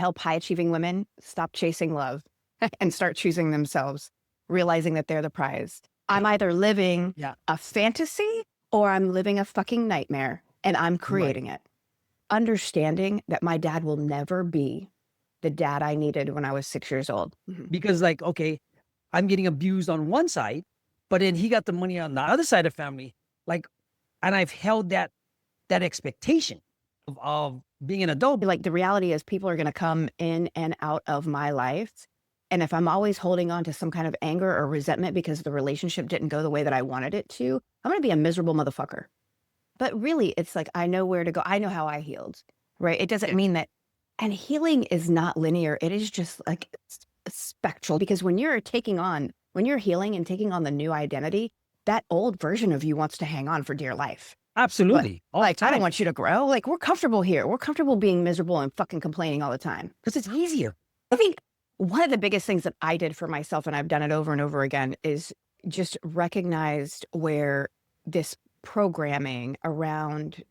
help high achieving women stop chasing love and start choosing themselves, realizing that they're the prize. I'm either living Yeah. a fantasy or I'm living a fucking nightmare and I'm Right. creating it. Understanding that my dad will never be the dad I needed when I was 6 years old. Because like, okay, I'm getting abused on one side, but then he got the money on the other side of family. Like, and I've held that expectation of being an adult. Like the reality is people are going to come in and out of my life. And if I'm always holding on to some kind of anger or resentment because the relationship didn't go the way that I wanted it to, I'm going to be a miserable motherfucker. But really, it's like, I know where to go. I know how I healed, right? It doesn't Yeah. mean that. And healing is not linear. It is just like spectral because when you're healing and taking on the new identity, that old version of you wants to hang on for dear life. But Absolutely. All the like, I don't time. want you to grow. Like, we're comfortable here. We're comfortable being miserable and fucking complaining all the time. Because it's easier. I think one of the biggest things that I did for myself, and I've done it over and over again, is just recognized where this programming around,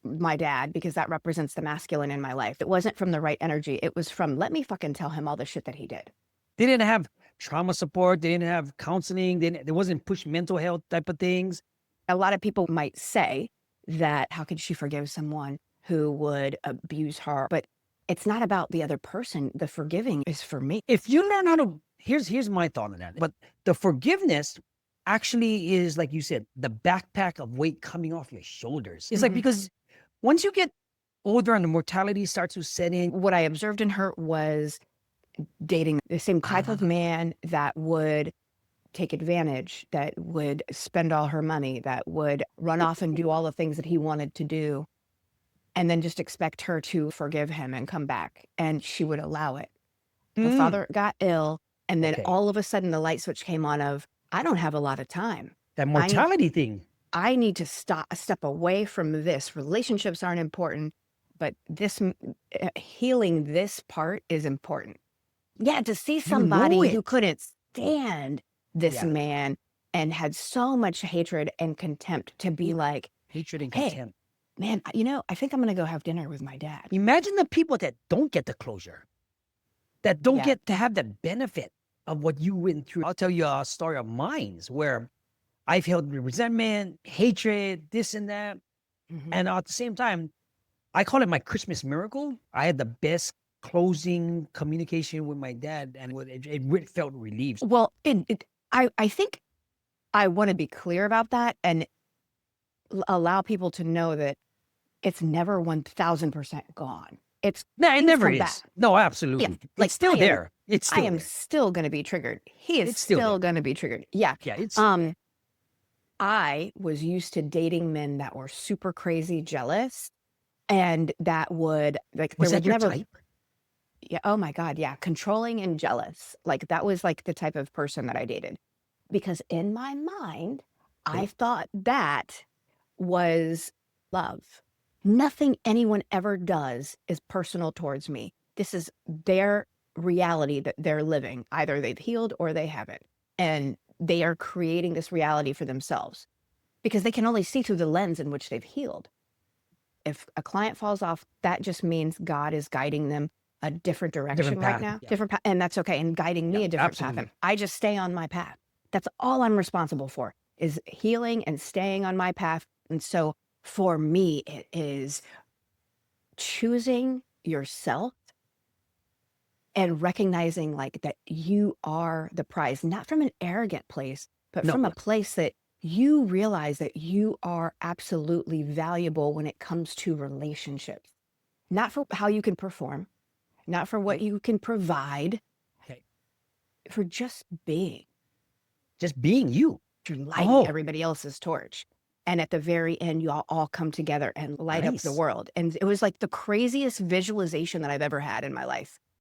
my dad, because that represents the masculine in my life. It wasn't from the right energy. It was from, let me fucking tell him all the shit that he did. They didn't have trauma support. They didn't have counseling. There wasn't push mental health type of things. A lot of people might say that how could she forgive someone who would abuse her? But it's not about the other person. The forgiving is for me. If you learn how to, here's my thought on that. But the forgiveness actually is, like you said, the backpack of weight coming off your shoulders. It's like, because once you get older and the mortality starts to set in. What I observed in her was dating the same type of man that would take advantage, that would spend all her money, that would run off and do all the things that he wanted to do, and then just expect her to forgive him and come back. And she would allow it. The father got ill, and then Okay. all of a sudden the light switch came on of, I don't have a lot of time. That mortality thing. I need to step away from this. Relationships aren't important, but this healing this part is important. Yeah, to see somebody who couldn't stand this man and had so much hatred and contempt to be like, Hatred and hey, contempt. man, I think I'm going to go have dinner with my dad. Imagine the people that don't get the closure, that don't Yeah. get to have the benefit of what you went through. I'll tell you a story of mine where I've held resentment, hatred, this and that. And at the same time, I call it my Christmas miracle. I had the best closing communication with my dad, and it really felt relieved. Well, I think I want to be clear about that and allow people to know that it's never 1000% gone. It's No, it things never come is. back. No, absolutely. Yeah, It's like, still there. It's I still am there. still going to be triggered. He is It's still still there. going to be triggered. Yeah. Yeah, it's I was used to dating men that were super crazy jealous and that would like was there that would your never type? yeah, oh my God, yeah, controlling and jealous. Like that was like the type of person that I dated. Because in my mind, I thought that was love. Nothing anyone ever does is personal towards me. This is their reality that they're living. Either they've healed or they haven't. And they are creating this reality for themselves because they can only see through the lens in which they've healed. If a client falls off, that just means God is guiding them a different direction Different right path. now. Yeah. Different path. And that's okay. And guiding me Yeah, a different path. absolutely. And I just stay on my path. That's all I'm responsible for is healing and staying on my path. And so for me, it is choosing yourself and recognizing like that you are the prize, not from an arrogant place, but No. from a place that you realize that you are absolutely valuable when it comes to relationships, not for how you can perform, not for what you can provide, Okay. for just being. Just being you. You're lighting Oh, everybody else's torch. And at the very end, you all come together and light up the nice. world. And it was like the craziest visualization that I've ever had in my life.